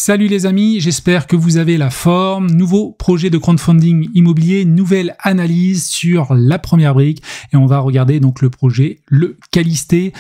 Salut les amis, j'espère que vous avez la forme. Nouveau projet de crowdfunding immobilier, nouvelle analyse sur la première brique et on va regarder donc le projet Le Calisté.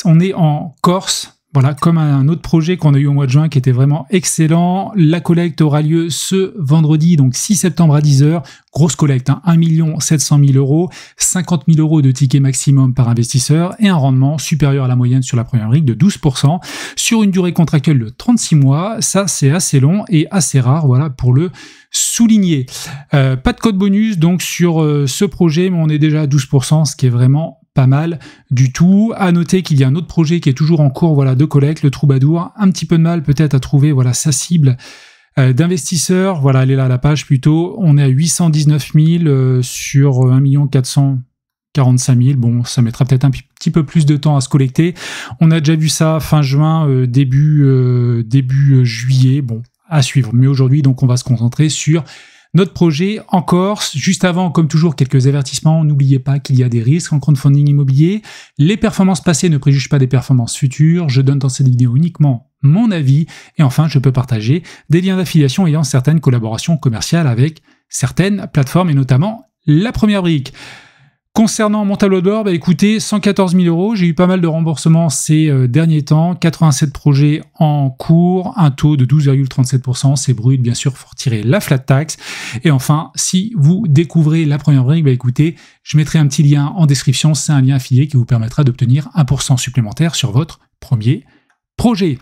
On est en Corse. Voilà, comme un autre projet qu'on a eu au mois de juin qui était vraiment excellent. La collecte aura lieu ce vendredi, donc 6 septembre à 10h. Grosse collecte, 1 700 000 €, 50 000 € de ticket maximum par investisseur et un rendement supérieur à la moyenne sur la première brique de 12% sur une durée contractuelle de 36 mois. Ça, c'est assez long et assez rare, voilà, pour le souligner. Pas de code bonus donc sur ce projet, mais on est déjà à 12%, ce qui est vraiment pas mal du tout. À noter qu'il y a un autre projet qui est toujours en cours, voilà, de collecte, le Troubadour. Un petit peu de mal peut-être à trouver, voilà, sa cible d'investisseurs. Voilà, elle est là à la page plutôt. On est à 819 000 sur 1 445 000. Bon, ça mettra peut-être un petit peu plus de temps à se collecter. On a déjà vu ça fin juin, début juillet. Bon, à suivre. Mais aujourd'hui, donc, on va se concentrer sur notre projet en Corse. Juste avant, comme toujours, quelques avertissements. N'oubliez pas qu'il y a des risques en crowdfunding immobilier. Les performances passées ne préjugent pas des performances futures. Je donne dans cette vidéo uniquement mon avis. Et enfin, je peux partager des liens d'affiliation ayant certaines collaborations commerciales avec certaines plateformes et notamment la première brique. Concernant mon tableau de bord, écoutez, 114 000 €, j'ai eu pas mal de remboursements ces derniers temps, 87 projets en cours, un taux de 12,37%, c'est brut, bien sûr, faut retirer la flat tax. Et enfin, si vous découvrez la première brique, écoutez, je mettrai un petit lien en description, c'est un lien affilié qui vous permettra d'obtenir 1% supplémentaire sur votre premier projet.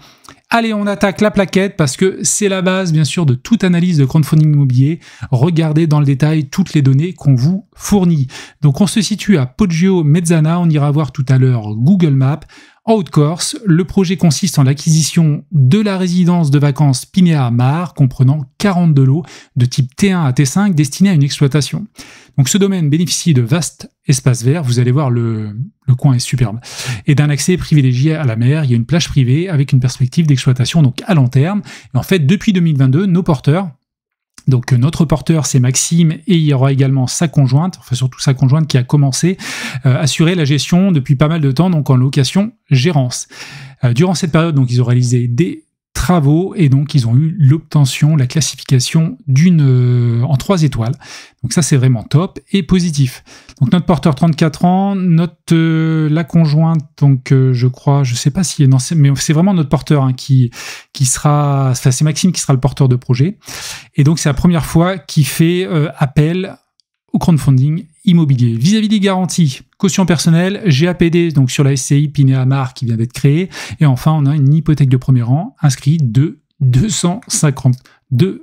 Allez, on attaque la plaquette parce que c'est la base, bien sûr, de toute analyse de crowdfunding immobilier. Regardez dans le détail toutes les données qu'on vous fournit. Donc, on se situe à Poggio Mezzana. On ira voir tout à l'heure Google Maps. En Haute-Corse, le projet consiste en l'acquisition de la résidence de vacances Pinea Mar, comprenant 42 lots de type T1 à T5 destinés à une exploitation. Donc ce domaine bénéficie de vastes espaces verts, vous allez voir le coin est superbe, et d'un accès privilégié à la mer. Il y a une plage privée avec une perspective d'exploitation donc à long terme. Et en fait, depuis 2022, nos porteurs, donc notre porteur c'est Maxime et il y aura également sa conjointe, enfin surtout sa conjointe qui a commencé à assurer la gestion depuis pas mal de temps, donc en location gérance. Durant cette période, donc ils ont réalisé des travaux et donc ils ont eu l'obtention, la classification en 3 étoiles. Donc ça c'est vraiment top et positif. Donc notre porteur 34 ans, la conjointe, donc je crois, je sais pas si non, mais c'est vraiment notre porteur qui sera, enfin c'est Maxime qui sera le porteur de projet. Et donc c'est la première fois qu'il fait appel au crowdfunding immobilier. Vis-à-vis des garanties, caution personnelle, GAPD donc sur la SCI Pinea Mar qui vient d'être créée, et enfin on a une hypothèque de premier rang inscrite de 252%.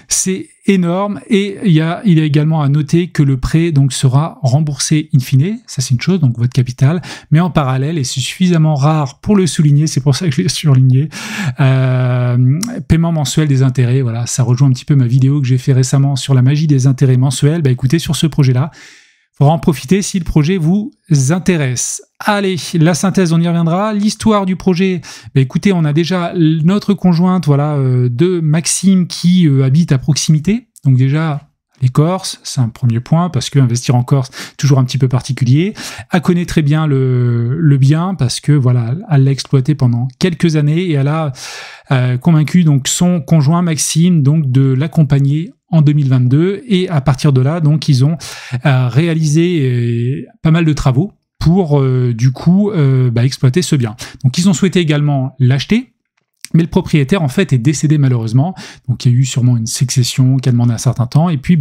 C'est énorme et il y a également à noter que le prêt donc sera remboursé in fine, ça c'est une chose, donc votre capital, mais en parallèle, et c'est suffisamment rare pour le souligner, c'est pour ça que je l'ai surligné, paiement mensuel des intérêts. Voilà, ça rejoint un petit peu ma vidéo que j'ai fait récemment sur la magie des intérêts mensuels. Écoutez, sur ce projet-là, il faudra en profiter si le projet vous intéresse. Allez, la synthèse, on y reviendra. L'histoire du projet, écoutez, on a déjà notre conjointe, voilà, de Maxime qui habite à proximité. Donc déjà, les Corses, c'est un premier point, parce que investir en Corse, toujours un petit peu particulier. Elle connaît très bien le bien, parce que voilà, elle l'a exploité pendant quelques années et elle a convaincu donc son conjoint Maxime donc de l'accompagner en 2022, et à partir de là, donc ils ont réalisé pas mal de travaux pour du coup exploiter ce bien. Donc ils ont souhaité également l'acheter, mais le propriétaire en fait est décédé malheureusement, donc il y a eu sûrement une succession qui a demandé un certain temps, et puis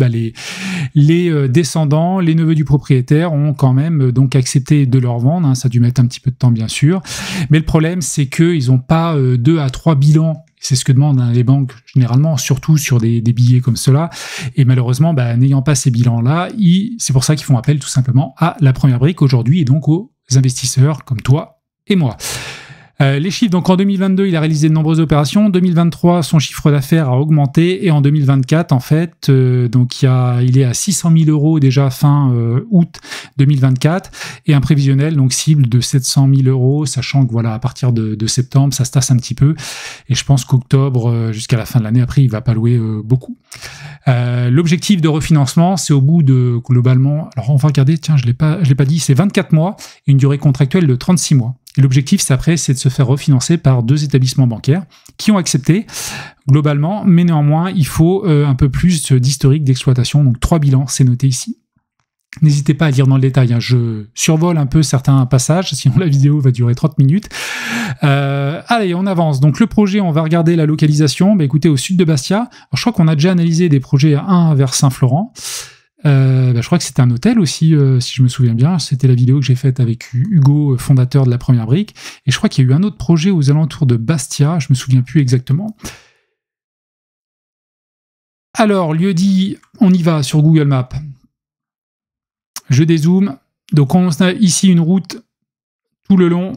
les descendants, les neveux du propriétaire ont quand même donc accepté de leur vendre, ça a dû mettre un petit peu de temps bien sûr, mais le problème c'est qu'ils n'ont pas 2 à 3 bilans. C'est ce que demandent les banques généralement, surtout sur des billets comme cela. Et malheureusement, n'ayant pas ces bilans-là, c'est pour ça qu'ils font appel tout simplement à la première brique aujourd'hui et donc aux investisseurs comme toi et moi. Les chiffres, donc en 2022, il a réalisé de nombreuses opérations. En 2023, son chiffre d'affaires a augmenté. Et en 2024, en fait, donc il est à 600 000 € déjà fin août 2024. Et un prévisionnel, donc cible de 700 000 €, sachant que voilà, à partir de septembre, ça se tasse un petit peu. Et je pense qu'octobre, jusqu'à la fin de l'année, après, il va pas louer beaucoup. L'objectif de refinancement, c'est au bout de, globalement, alors on va regarder, tiens, je l'ai pas dit, c'est 24 mois et une durée contractuelle de 36 mois. Et l'objectif, c'est de se faire refinancer par 2 établissements bancaires qui ont accepté globalement, mais néanmoins, il faut un peu plus d'historique d'exploitation. Donc 3 bilans, c'est noté ici. N'hésitez pas à lire dans le détail, hein. Je survole un peu certains passages, sinon la vidéo va durer 30 minutes. Allez, on avance. Donc le projet, on va regarder la localisation. Écoutez, au sud de Bastia. Alors, je crois qu'on a déjà analysé des projets, un vers Saint-Florent. Je crois que c'était un hôtel aussi, si je me souviens bien. C'était la vidéo que j'ai faite avec Hugo, fondateur de la première brique. Et je crois qu'il y a eu un autre projet aux alentours de Bastia. Je me souviens plus exactement. Alors, lieu dit, on y va sur Google Maps. Je dézoome. Donc on a ici une route tout le long.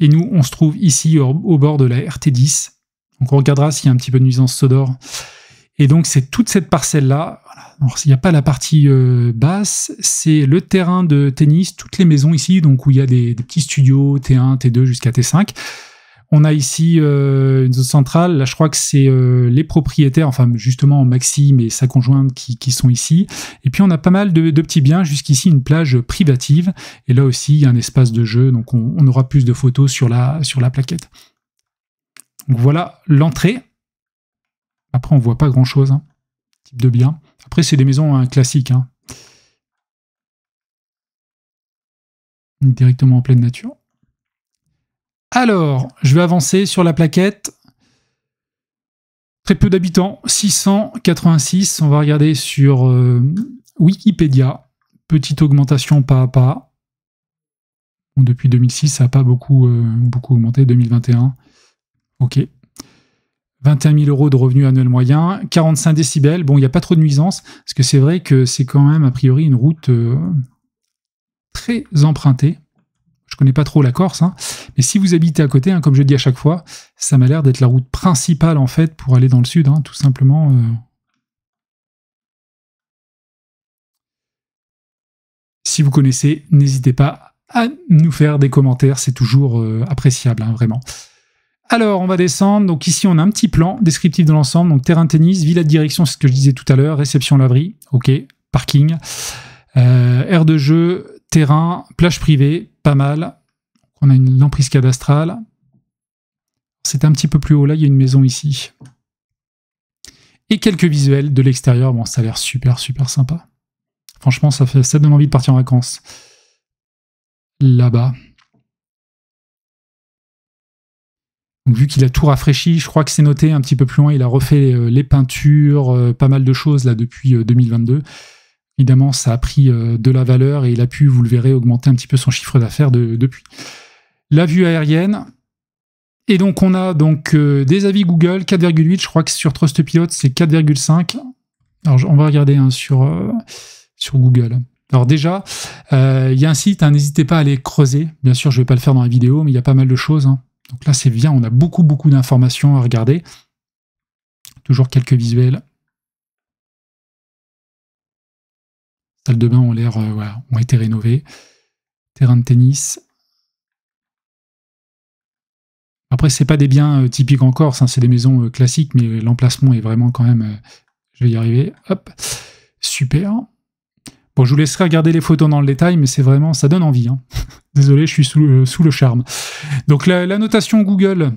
Et nous, on se trouve ici au bord de la RT10. Donc on regardera s'il y a un petit peu de nuisance sonore. Et donc c'est toute cette parcelle-là. Voilà. Alors s'il n'y a pas la partie basse, c'est le terrain de tennis, toutes les maisons ici, donc où il y a des petits studios T1, T2 jusqu'à T5. On a ici une zone centrale, là je crois que c'est les propriétaires, enfin justement Maxime et sa conjointe qui sont ici. Et puis on a pas mal de petits biens, jusqu'ici une plage privative. Et là aussi il y a un espace de jeu, donc on aura plus de photos sur la plaquette. Donc voilà l'entrée. Après on voit pas grand chose, hein, type de bien. Après c'est des maisons classiques, hein. Directement en pleine nature. Alors, je vais avancer sur la plaquette. Très peu d'habitants, 686. On va regarder sur Wikipédia. Petite augmentation pas à pas. Bon, depuis 2006, ça n'a pas beaucoup augmenté. 2021, ok. 21 000 € de revenus annuels moyens. 45 décibels. Bon, il n'y a pas trop de nuisances, parce que c'est vrai que c'est quand même, a priori, une route très empruntée. Je connais pas trop la Corse, hein, mais si vous habitez à côté, hein, comme je dis à chaque fois, ça m'a l'air d'être la route principale en fait pour aller dans le sud, hein, tout simplement. Si vous connaissez, n'hésitez pas à nous faire des commentaires, c'est toujours appréciable, hein, vraiment. Alors, on va descendre. Donc ici, on a un petit plan descriptif de l'ensemble. Donc terrain de tennis, villa de direction, c'est ce que je disais tout à l'heure, réception laverie, ok, parking, aire de jeu, terrain, plage privée, pas mal. On a une emprise cadastrale. C'est un petit peu plus haut, là, il y a une maison ici. Et quelques visuels de l'extérieur. Bon, ça a l'air super, super sympa. Franchement, ça donne envie de partir en vacances. Là-bas. Donc, vu qu'il a tout rafraîchi, je crois que c'est noté un petit peu plus loin, il a refait les peintures, pas mal de choses là depuis 2022. Évidemment, ça a pris de la valeur et il a pu, vous le verrez, augmenter un petit peu son chiffre d'affaires depuis. La vue aérienne. Et donc, on a donc des avis Google, 4,8. Je crois que sur Trustpilot, c'est 4,5. Alors, on va regarder hein, sur Google. Alors déjà, il y a un site, hein, n'hésitez pas à aller creuser. Bien sûr, je ne vais pas le faire dans la vidéo, mais il y a pas mal de choses. Hein. Donc là, c'est bien, on a beaucoup d'informations à regarder. Toujours quelques visuels. Salles de bain ont été rénovées. Terrain de tennis. Après, c'est pas des biens typiques en Corse, hein, c'est des maisons classiques, mais l'emplacement est vraiment quand même... je vais y arriver. Hop, super. Bon, je vous laisserai regarder les photos dans le détail, mais c'est vraiment... ça donne envie. Hein. Désolé, je suis sous le charme. Donc la notation Google,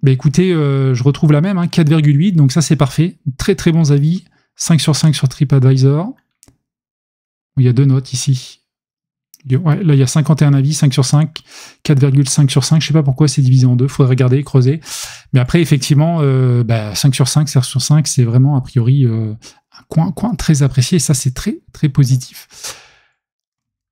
bah, écoutez, je retrouve la même, hein, 4,8, donc ça c'est parfait. Très très bons avis. 5 sur 5 sur TripAdvisor. Il y a 2 notes ici. Ouais, là, il y a 51 avis, 5 sur 5, 4,5 sur 5. Je ne sais pas pourquoi c'est divisé en deux. Il faudrait regarder, creuser. Mais après, effectivement, 5 sur 5, 5 sur 5, c'est vraiment, a priori, un coin très apprécié. Et ça, c'est très, très positif.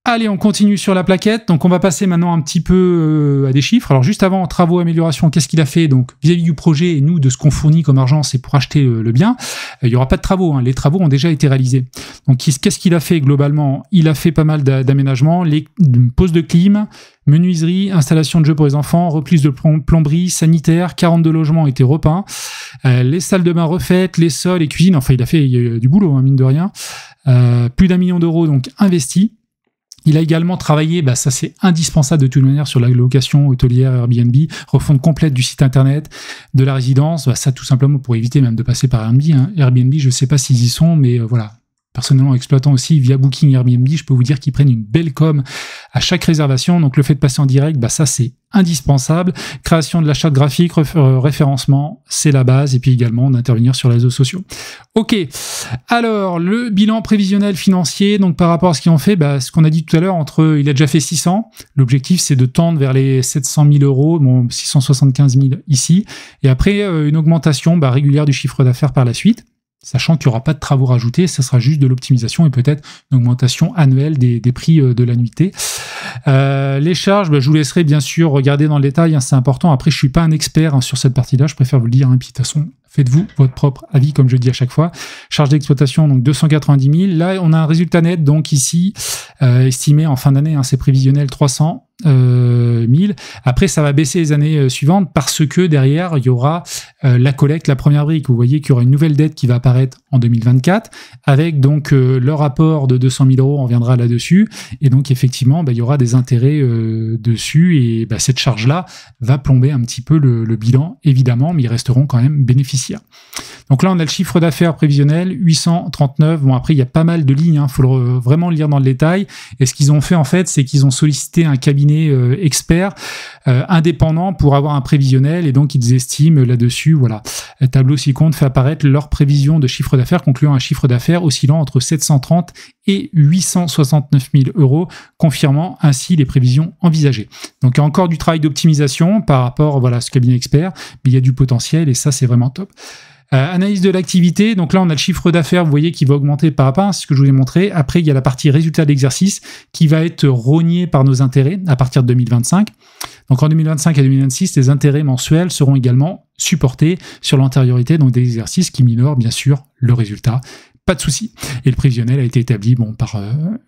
Allez, on continue sur la plaquette. Donc, on va passer maintenant un petit peu à des chiffres. Alors, juste avant, travaux, amélioration, qu'est-ce qu'il a fait? Donc, vis-à-vis du projet et nous, de ce qu'on fournit comme argent, c'est pour acheter le bien. Il n'y aura pas de travaux. Hein. Les travaux ont déjà été réalisés. Donc, qu'est-ce qu'il a fait globalement? Il a fait pas mal d'aménagements, pose de clim, menuiserie, installation de jeux pour les enfants, reprise de plomberie, sanitaire, 42 logements ont été repeints, les salles de bain refaites, les sols, les cuisines. Enfin, il y a du boulot, hein, mine de rien. Plus d'1 million d'euros donc investis. Il a également travaillé, ça c'est indispensable de toute manière, sur la location hôtelière Airbnb, refonte complète du site internet, de la résidence, ça tout simplement pour éviter même de passer par Airbnb. Hein. Airbnb, je ne sais pas s'ils y sont, mais voilà, personnellement exploitant aussi via Booking Airbnb, je peux vous dire qu'ils prennent une belle com à chaque réservation. Donc le fait de passer en direct, bah ça c'est indispensable. Création de la charte graphique, référencement, c'est la base. Et puis également d'intervenir sur les réseaux sociaux. Ok, alors le bilan prévisionnel financier, donc par rapport à ce qu'ils ont fait, bah, ce qu'on a dit tout à l'heure, il a déjà fait 600. L'objectif c'est de tendre vers les 700 000 euros, bon 675 000 ici. Et après une augmentation régulière du chiffre d'affaires par la suite. Sachant qu'il n'y aura pas de travaux rajoutés, ça sera juste de l'optimisation et peut-être une augmentation annuelle des prix de la nuitée. Les charges, je vous laisserai bien sûr regarder dans le détail, c'est important. Après, je ne suis pas un expert sur cette partie-là, je préfère vous le dire. Puis de toute façon, faites-vous votre propre avis, comme je dis à chaque fois. Charge d'exploitation, donc 290 000. Là, on a un résultat net, donc ici, estimé en fin d'année, c'est prévisionnel 300 000. Après, ça va baisser les années suivantes parce que derrière, il y aura la collecte, la première brique. Vous voyez qu'il y aura une nouvelle dette qui va apparaître en 2024 avec donc le rapport de 200 000 euros, on reviendra là-dessus. Et donc, effectivement, il y aura des intérêts dessus et cette charge-là va plomber un petit peu le bilan, évidemment, mais ils resteront quand même bénéficiaires. Donc là, on a le chiffre d'affaires prévisionnel, 839. Bon, après, il y a pas mal de lignes, faut vraiment le lire dans le détail. Et ce qu'ils ont fait, en fait, c'est qu'ils ont sollicité un cabinet expert indépendant pour avoir un prévisionnel. Et donc, ils estiment là-dessus, voilà. Le tableau ci-compte fait apparaître leur prévision de chiffre d'affaires, concluant un chiffre d'affaires oscillant entre 730 et 869 000 euros, confirmant ainsi les prévisions envisagées. Donc, il y a encore du travail d'optimisation par rapport à ce cabinet expert, mais il y a du potentiel et ça, c'est vraiment top. Analyse de l'activité, donc là on a le chiffre d'affaires, vous voyez, qui va augmenter pas à pas, c'est ce que je vous ai montré. Après, il y a la partie résultat d'exercice qui va être rognée par nos intérêts à partir de 2025. Donc en 2025 et 2026, les intérêts mensuels seront également supportés sur l'antériorité, donc des exercices qui minorent bien sûr le résultat. Pas de souci. Et le prévisionnel a été établi par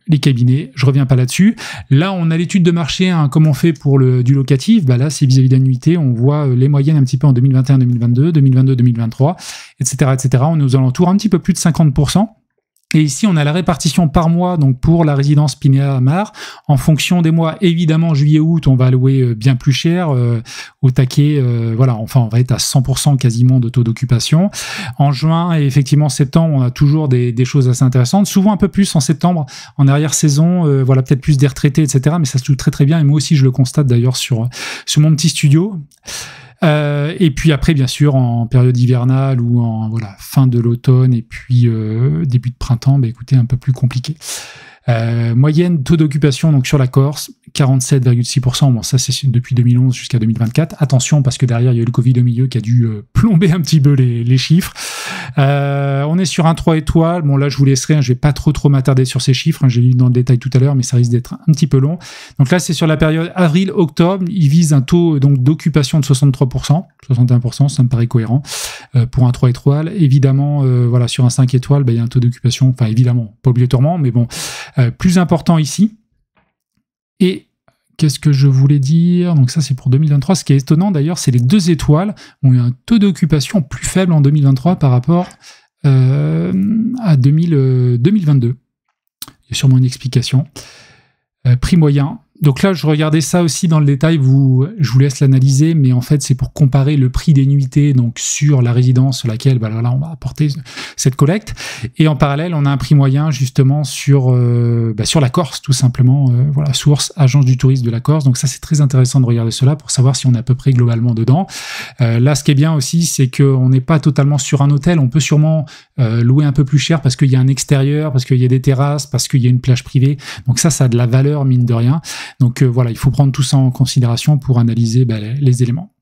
les cabinets. Je reviens pas là-dessus. Là, on a l'étude de marché, comme on fait pour du locatif. Là, c'est vis-à-vis d'annuité. On voit les moyennes un petit peu en 2021, 2022, 2022, 2023, etc., etc. On est aux alentours un petit peu plus de 50%. Et ici, on a la répartition par mois, donc pour la résidence Pineda-Mar. En fonction des mois, évidemment, juillet-août, on va louer bien plus cher, au taquet, on va être à 100% quasiment de taux d'occupation. En juin et effectivement septembre, on a toujours des choses assez intéressantes. Souvent un peu plus en septembre, en arrière-saison, peut-être plus des retraités, etc. Mais ça se joue très très bien. Et moi aussi, je le constate d'ailleurs sur mon petit studio. Et puis après, bien sûr, en période hivernale ou en fin de l'automne et puis début de printemps, écoutez, un peu plus compliqué. Moyenne taux d'occupation donc sur la Corse, 47,6%. Bon, ça c'est depuis 2011 jusqu'à 2024. Attention parce que derrière il y a eu le Covid au milieu qui a dû plomber un petit peu les chiffres. On est sur un 3 étoiles. Bon là je vous laisserai, je vais pas trop m'attarder sur ces chiffres. J'ai lu dans le détail tout à l'heure, mais ça risque d'être un petit peu long. Donc là c'est sur la période avril-octobre. Ils visent un taux donc d'occupation de 63%, 61%. Ça me paraît cohérent pour un 3 étoiles. Évidemment, sur un 5 étoiles, il y a un taux d'occupation. Enfin évidemment, pas obligatoirement, mais bon. Plus important ici. Et qu'est-ce que je voulais dire? Donc ça, c'est pour 2023. Ce qui est étonnant, d'ailleurs, c'est les 2 étoiles ont eu un taux d'occupation plus faible en 2023 par rapport à 2022. Il y a sûrement une explication. Prix moyen. Donc là, je regardais ça aussi dans le détail, je vous laisse l'analyser, mais en fait, c'est pour comparer le prix des nuitées donc sur la résidence sur laquelle on va apporter cette collecte. Et en parallèle, on a un prix moyen justement sur la Corse, tout simplement. Source, agence du tourisme de la Corse. Donc ça, c'est très intéressant de regarder cela pour savoir si on est à peu près globalement dedans. Là, ce qui est bien aussi, c'est qu'on n'est pas totalement sur un hôtel. On peut sûrement louer un peu plus cher parce qu'il y a un extérieur, parce qu'il y a des terrasses, parce qu'il y a une plage privée. Donc ça a de la valeur, mine de rien. Donc il faut prendre tout ça en considération pour analyser les éléments.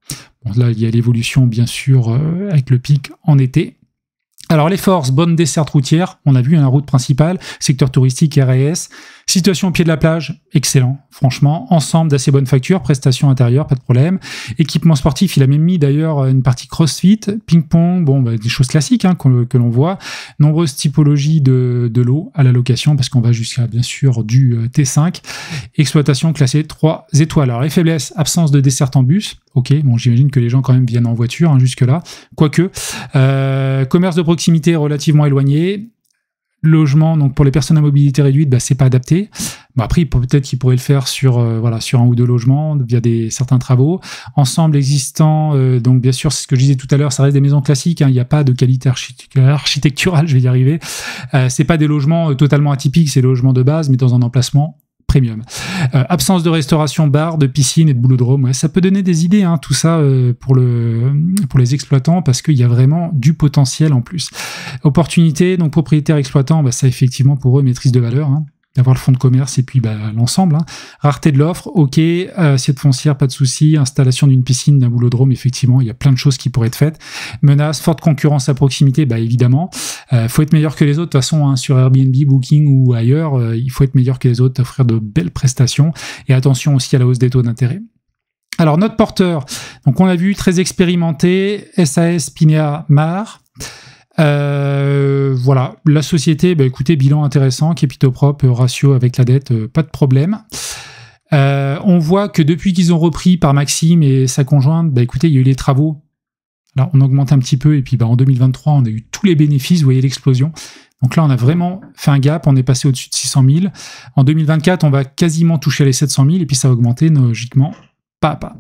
Bon, là, il y a l'évolution, bien sûr, avec le pic en été. Alors les forces, bonne desserte routière, on a vu la route principale, secteur touristique, RAS, situation au pied de la plage, excellent, franchement, ensemble d'assez bonnes factures, prestations intérieures, pas de problème, équipement sportif, il a même mis d'ailleurs une partie crossfit, ping-pong, des choses classiques que l'on voit, nombreuses typologies de lots à la location, parce qu'on va jusqu'à bien sûr du T5, exploitation classée 3 étoiles. Alors les faiblesses, absence de desserte en bus, ok, bon j'imagine que les gens quand même viennent en voiture jusque là, quoique, commerce de proximité relativement éloigné, logement, donc pour les personnes à mobilité réduite, bah, c'est pas adapté. Bon, après, peut-être qu'ils pourraient le faire sur sur un ou deux logements via certains travaux. Ensemble existant, donc bien sûr, c'est ce que je disais tout à l'heure, ça reste des maisons classiques. Il n'y a pas de qualité architecturale, je vais y arriver. C'est pas des logements totalement atypiques, c'est des logements de base, mais dans un emplacement premium. Absence de restauration, bar, de piscine et de boulodrome. Ouais, ça peut donner des idées, hein, tout ça pour les exploitants, parce qu'il y a vraiment du potentiel en plus. Opportunité, donc propriétaire exploitant, bah, ça effectivement pour eux maîtrise de valeur, hein, d'avoir le fonds de commerce et puis l'ensemble. Hein. Rareté de l'offre, ok. Assiette foncière, pas de souci. Installation d'une piscine, d'un boulodrome, effectivement, il y a plein de choses qui pourraient être faites. Menace, forte concurrence à proximité, évidemment. Faut être meilleur que les autres. De toute façon, hein, sur Airbnb, Booking ou ailleurs, il faut être meilleur que les autres, offrir de belles prestations. Et attention aussi à la hausse des taux d'intérêt. Alors, notre porteur, donc on a vu, très expérimenté, SAS Pinea Mar. Voilà, la société, écoutez, bilan intéressant, capitaux propres, ratio avec la dette, pas de problème. On voit que depuis qu'ils ont repris par Maxime et sa conjointe, écoutez, il y a eu les travaux. Alors, on augmente un petit peu et puis en 2023, on a eu tous les bénéfices, vous voyez l'explosion. Donc là, on a vraiment fait un gap, on est passé au-dessus de 600 000. En 2024, on va quasiment toucher les 700 000 et puis ça va augmenter logiquement pas à pas.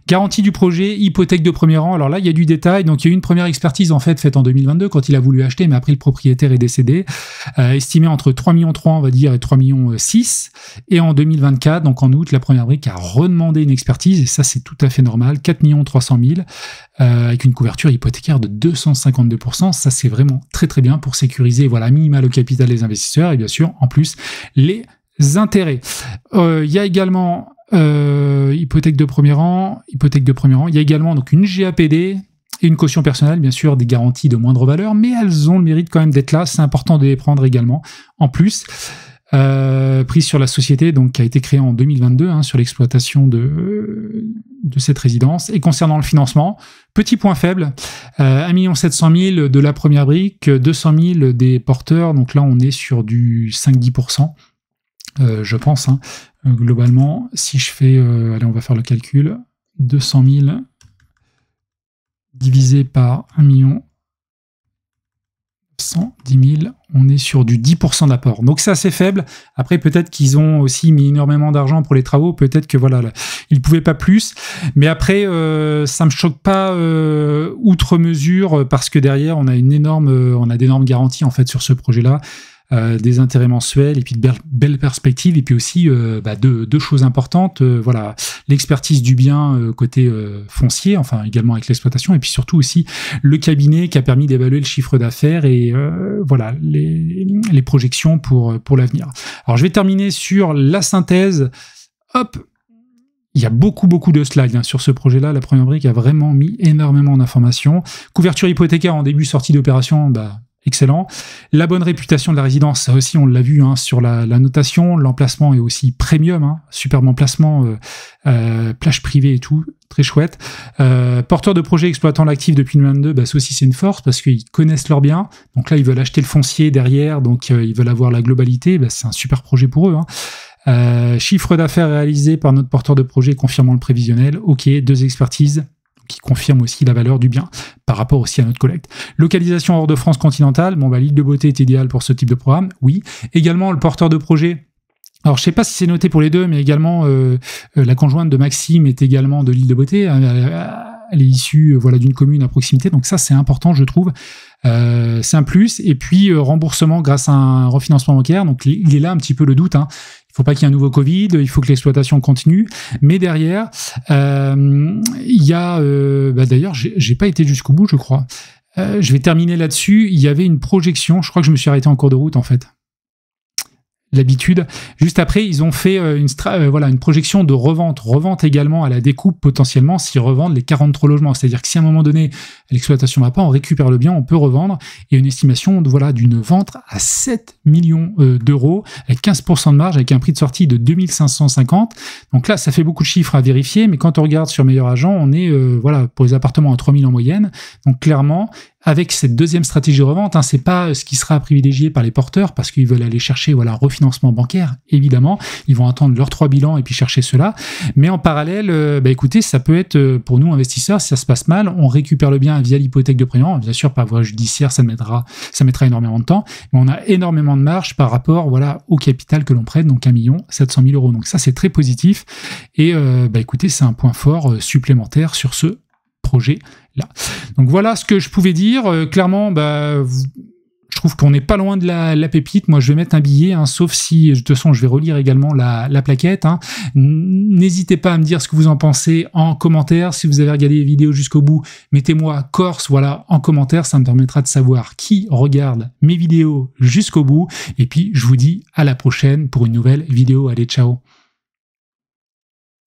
Garantie du projet, hypothèque de premier rang. Alors là, il y a du détail. Donc, il y a eu une première expertise en fait faite en 2022 quand il a voulu acheter, mais après le propriétaire est décédé, estimé entre 3,3 millions on va dire et 3,6 millions. Et en 2024, donc en août, la première brique a redemandé une expertise et ça c'est tout à fait normal, 4,3 millions avec une couverture hypothécaire de 252%. Ça c'est vraiment très très bien pour sécuriser minima le capital des investisseurs et bien sûr en plus les intérêts. Il y a également hypothèque de premier rang. Il y a également donc une GAPD et une caution personnelle, bien sûr, des garanties de moindre valeur, mais elles ont le mérite quand même d'être là. C'est important de les prendre également. En plus, prise sur la société, donc qui a été créée en 2022 sur l'exploitation de cette résidence. Et concernant le financement, petit point faible, 1 700 000 de la première brique, 200 000 des porteurs. Donc là, on est sur du 5-10%. Je pense, globalement, si je fais, allez, on va faire le calcul, 200 000 divisé par 1 million 110 000, on est sur du 10% d'apport. Donc c'est assez faible. Après, peut-être qu'ils ont aussi mis énormément d'argent pour les travaux, peut-être que ils ne pouvaient pas plus. Mais après, ça me choque pas outre mesure, parce que derrière, on a d'énormes garanties en fait sur ce projet-là. Des intérêts mensuels et puis de belles perspectives et puis aussi deux choses importantes, l'expertise du bien côté foncier, enfin également avec l'exploitation et puis surtout aussi le cabinet qui a permis d'évaluer le chiffre d'affaires et les projections pour l'avenir. Alors je vais terminer sur la synthèse. Hop, il y a beaucoup de slides sur ce projet-là. La première brique a vraiment mis énormément d'informations. Couverture hypothécaire en début sortie d'opération, excellent. La bonne réputation de la résidence, ça aussi on l'a vu sur la notation. L'emplacement est aussi premium, superbe emplacement, plage privée et tout, très chouette. Porteur de projet exploitant l'actif depuis 2022, ça aussi c'est une force parce qu'ils connaissent leur bien. Donc là ils veulent acheter le foncier derrière, donc ils veulent avoir la globalité. C'est un super projet pour eux. Chiffre d'affaires réalisé par notre porteur de projet confirmant le prévisionnel. Ok, 2 expertises qui confirme aussi la valeur du bien par rapport aussi à notre collecte. Localisation hors de France continentale, l'île de Beauté est idéale pour ce type de programme, oui. Également, le porteur de projet, alors je sais pas si c'est noté pour les deux, mais également la conjointe de Maxime est également de l'île de Beauté, elle est issue d'une commune à proximité, donc ça c'est important je trouve. C'est un plus, et puis remboursement grâce à un refinancement bancaire, donc il est là un petit peu le doute, il faut pas qu'il y ait un nouveau Covid, il faut que l'exploitation continue, mais derrière il y a d'ailleurs j'ai pas été jusqu'au bout je crois, je vais terminer là-dessus. Il y avait une projection, je crois que je me suis arrêté en cours de route en fait, l'habitude. Juste après, ils ont fait une projection de revente également à la découpe potentiellement s'ils revendent les 43 logements. C'est-à-dire que si à un moment donné l'exploitation ne va pas, on récupère le bien, on peut revendre. Et une estimation d'une vente à 7 millions d'euros avec 15% de marge, avec un prix de sortie de 2550. Donc là, ça fait beaucoup de chiffres à vérifier, mais quand on regarde sur Meilleur Agent, on est pour les appartements à 3000 en moyenne. Donc clairement, avec cette deuxième stratégie de revente, hein, c'est pas ce qui sera privilégié par les porteurs parce qu'ils veulent aller chercher un refinancement bancaire, évidemment. Ils vont attendre leurs 3 bilans et puis chercher cela. Mais en parallèle, écoutez, ça peut être pour nous investisseurs, si ça se passe mal, on récupère le bien via l'hypothèque de prélèvement. Bien sûr, par voie judiciaire, ça mettra énormément de temps, mais on a énormément de marge par rapport au capital que l'on prête, donc 1 700 000 €. Donc ça, c'est très positif. Et écoutez, c'est un point fort supplémentaire sur ce projet-là. Donc voilà ce que je pouvais dire. Clairement, je trouve qu'on n'est pas loin de la pépite. Moi, je vais mettre un billet, hein, sauf si, de toute façon, je vais relire également la plaquette. Hein. N'hésitez pas à me dire ce que vous en pensez en commentaire. Si vous avez regardé les vidéos jusqu'au bout, mettez-moi Corse, en commentaire. Ça me permettra de savoir qui regarde mes vidéos jusqu'au bout. Et puis, je vous dis à la prochaine pour une nouvelle vidéo. Allez, ciao!